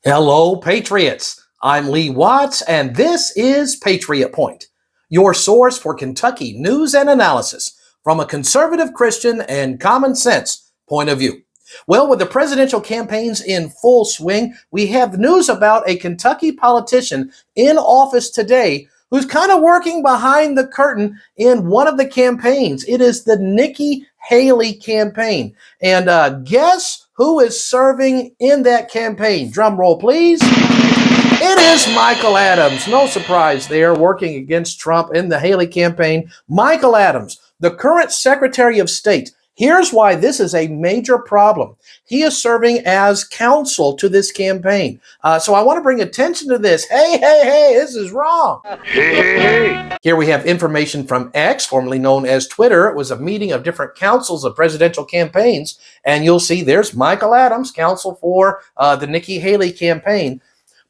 Hello, Patriots. I'm Lee Watts, and this is Patriot Point, your source for Kentucky news and analysis from a conservative Christian and common sense point of view. Well, with the presidential campaigns in full swing, we have news about a Kentucky politician in office today who's kind of working behind the curtain in one of the campaigns. It is the Nikki Haley campaign. And guess who is serving in that campaign? Drum roll, please. It is Michael Adams. No surprise there, working against Trump in the Haley campaign. Michael Adams, the current Secretary of State. Here's why this is a major problem. He is serving as counsel to this campaign. So I want to bring attention to this. Hey, this is wrong. Hey. Here we have information from X, formerly known as Twitter. It was a meeting of different councils of presidential campaigns. And you'll see there's Michael Adams, counsel for the Nikki Haley campaign.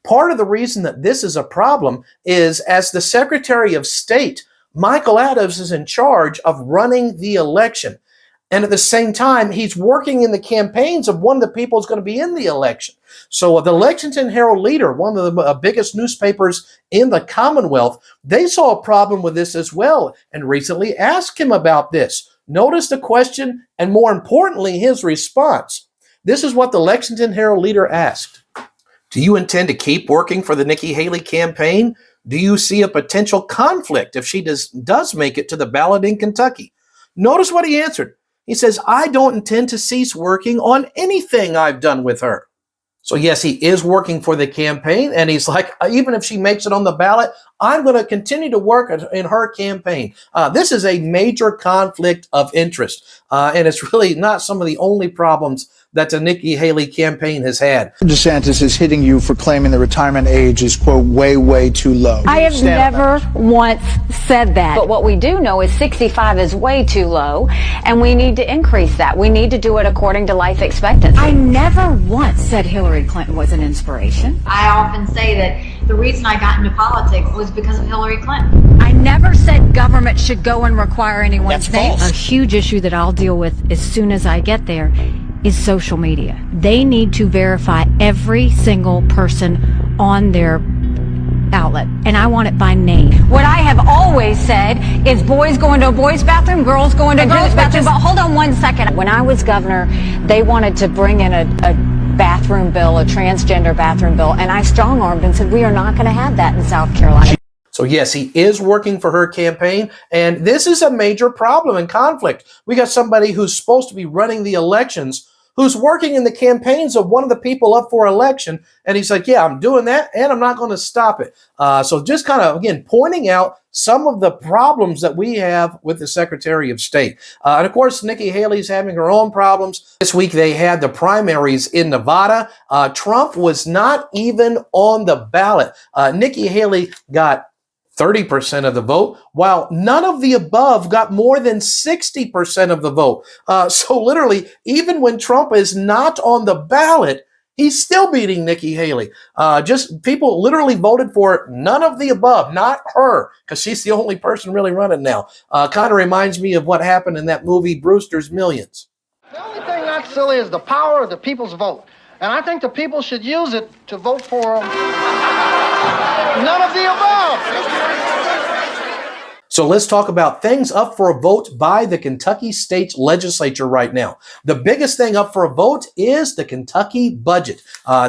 Part of the reason that this is a problem is as the Secretary of State, Michael Adams is in charge of running the election. And at the same time, he's working in the campaigns of one of the people who's going to be in the election. So the Lexington Herald-Leader, one of the biggest newspapers in the Commonwealth, they saw a problem with this as well and recently asked him about this. Notice the question and, more importantly, his response. This is what the Lexington Herald-Leader asked. Do you intend to keep working for the Nikki Haley campaign? Do you see a potential conflict if she does make it to the ballot in Kentucky? Notice what he answered. He says, I don't intend to cease working on anything I've done with her. So yes, he is working for the campaign, and he's like, even if she makes it on the ballot, I'm going to continue to work in her campaign. This is a major conflict of interest, and it's really not some of the only problems that the Nikki Haley campaign has had. DeSantis is hitting you for claiming the retirement age is, quote, way too low. I have never once said that. But what we do know is 65 is way too low, and we need to increase that. We need to do it according to life expectancy. I never once said Hillary Clinton was an inspiration. I often say that the reason I got into politics was because of Hillary Clinton. I never said government should go and require anyone's name. A huge issue that I'll deal with as soon as I get there is social media. They need to verify every single person on their outlet, and I want it by name. What I have always said is boys go into a boys' bathroom, girls go into a girls' bathroom. But hold on one second. When I was governor, they wanted to bring in a bathroom bill, a transgender bathroom bill, and I strong-armed and said, we are not going to have that in South Carolina. So yes, he is working for her campaign, and this is a major problem and conflict. We got somebody who's supposed to be running the elections who's working in the campaigns of one of the people up for election, and he's like, yeah, I'm doing that, and I'm not going to stop it. So just kind of, again, pointing out some of the problems that we have with the Secretary of State. And of course, Nikki Haley's having her own problems. This week they had the primaries in Nevada. Trump was not even on the ballot. Nikki Haley got 30% of the vote, while none of the above got more than 60% of the vote. So literally, even when Trump is not on the ballot, he's still beating Nikki Haley. Just people literally voted for none of the above, not her, because she's the only person really running now. Kind of reminds me of what happened in that movie, Brewster's Millions. The only thing that's silly is the power of the people's vote. And I think the people should use it to vote for none of the above. So let's talk about things up for a vote by the Kentucky State Legislature right now. The biggest thing up for a vote is the Kentucky budget.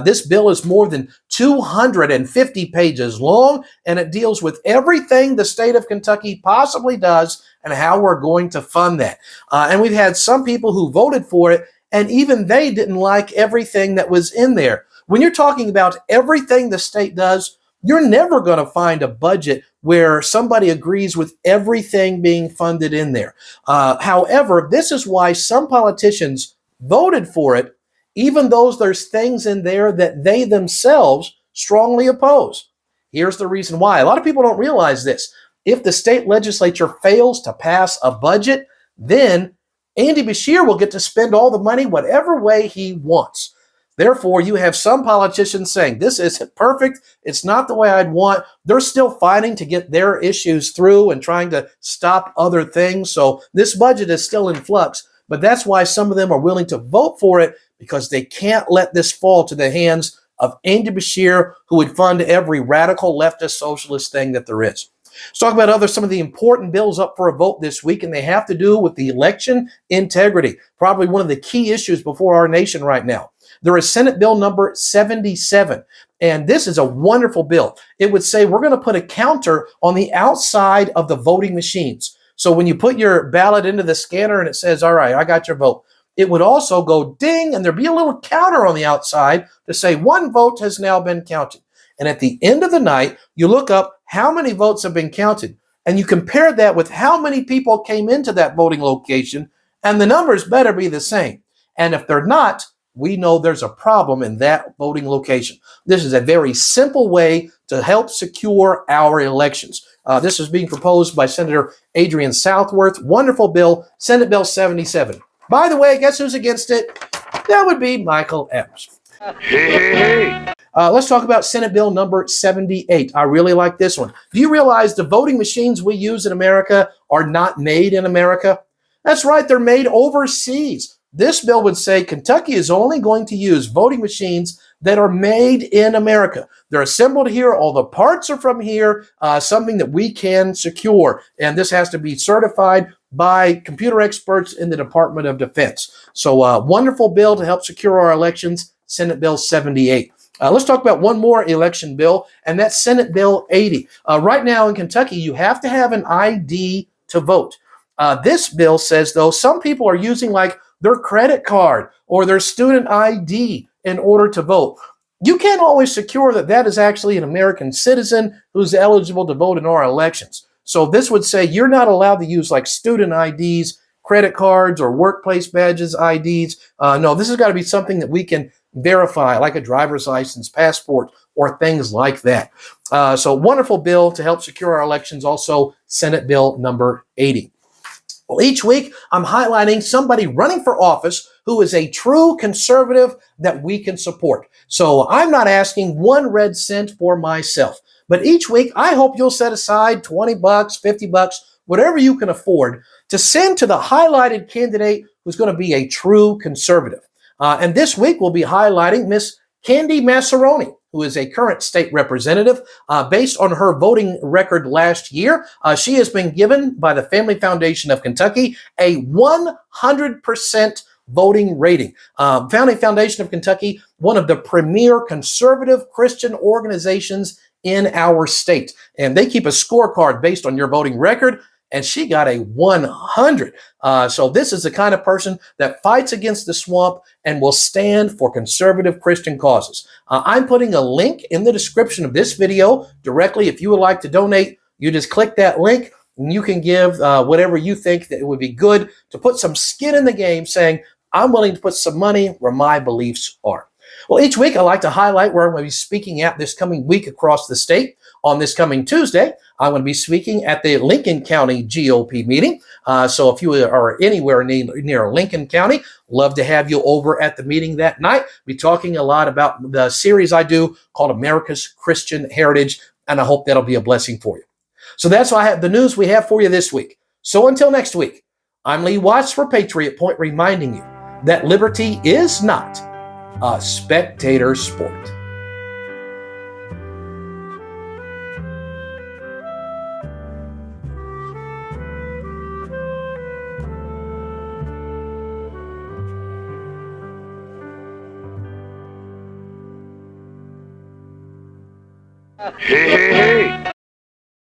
This bill is more than 250 pages long, and it deals with everything the state of Kentucky possibly does and how we're going to fund that. And we've had some people who voted for it, and even they didn't like everything that was in there. When you're talking about everything the state does, you're never going to find a budget where somebody agrees with everything being funded in there. However, this is why some politicians voted for it, even though there's things in there that they themselves strongly oppose. Here's the reason why. A lot of people don't realize this. If the state legislature fails to pass a budget, then Andy Beshear will get to spend all the money whatever way he wants. Therefore, you have some politicians saying, this isn't perfect. It's not the way I'd want. They're still fighting to get their issues through and trying to stop other things. So this budget is still in flux. But that's why some of them are willing to vote for it, because they can't let this fall to the hands of Andy Bashir, who would fund every radical leftist socialist thing that there is. Let's talk about some of the important bills up for a vote this week, and they have to do with the election integrity, probably one of the key issues before our nation right now. There is Senate Bill number 77, and this is a wonderful bill. It would say we're going to put a counter on the outside of the voting machines. So when you put your ballot into the scanner and it says, all right, I got your vote, it would also go ding, and there'd be a little counter on the outside to say one vote has now been counted. And at the end of the night, you look up how many votes have been counted, and you compare that with how many people came into that voting location, and the numbers better be the same. And if they're not, we know there's a problem in that voting location. This is a very simple way to help secure our elections. This is being proposed by Senator Adrian Southworth. Wonderful bill, Senate Bill 77. By the way, guess who's against it? That would be Michael Evers. Let's talk about Senate Bill number 78. I really like this one. Do you realize the voting machines we use in America are not made in America? That's right, they're made overseas. This bill would say Kentucky is only going to use voting machines that are made in America. They're assembled here. All the parts are from here, something that we can secure. And this has to be certified by computer experts in the Department of Defense. So wonderful bill to help secure our elections, Senate Bill 78. Let's talk about one more election bill, and that's Senate Bill 80. Right now in Kentucky, you have to have an ID to vote. This bill says, though, some people are using like their credit card or their student ID in order to vote. You can't always secure that that is actually an American citizen who's eligible to vote in our elections. So this would say you're not allowed to use like student IDs, credit cards, or workplace badges, IDs. No, this has got to be something that we can verify, like a driver's license, passport, or things like that. So wonderful bill to help secure our elections. Also, Senate Bill number 80. Well, each week I'm highlighting somebody running for office who is a true conservative that we can support. So I'm not asking one red cent for myself, but each week I hope you'll set aside $20, $50, whatever you can afford to send to the highlighted candidate who's going to be a true conservative. And this week we'll be highlighting Miss Candy Massaroni, who is a current state representative. Based on her voting record last year, she has been given by the Family Foundation of Kentucky a 100% voting rating. Family Foundation of Kentucky, one of the premier conservative Christian organizations in our state. And they keep a scorecard based on your voting record, and she got a 100. So this is the kind of person that fights against the swamp and will stand for conservative Christian causes. I'm putting a link in the description of this video directly. If you would like to donate, you just click that link and you can give whatever you think that it would be good to put some skin in the game, saying, I'm willing to put some money where my beliefs are. Well, each week I like to highlight where I'm going to be speaking at this coming week across the state. On this coming Tuesday, I'm going to be speaking at the Lincoln County GOP meeting. So if you are anywhere near Lincoln County, love to have you over at the meeting that night. Be talking a lot about the series I do called America's Christian Heritage, and I hope that'll be a blessing for you. So that's the news we have for you this week. So until next week, I'm Lee Watts for Patriot Point, reminding you that liberty is not a spectator sport. Hey, hey, hey.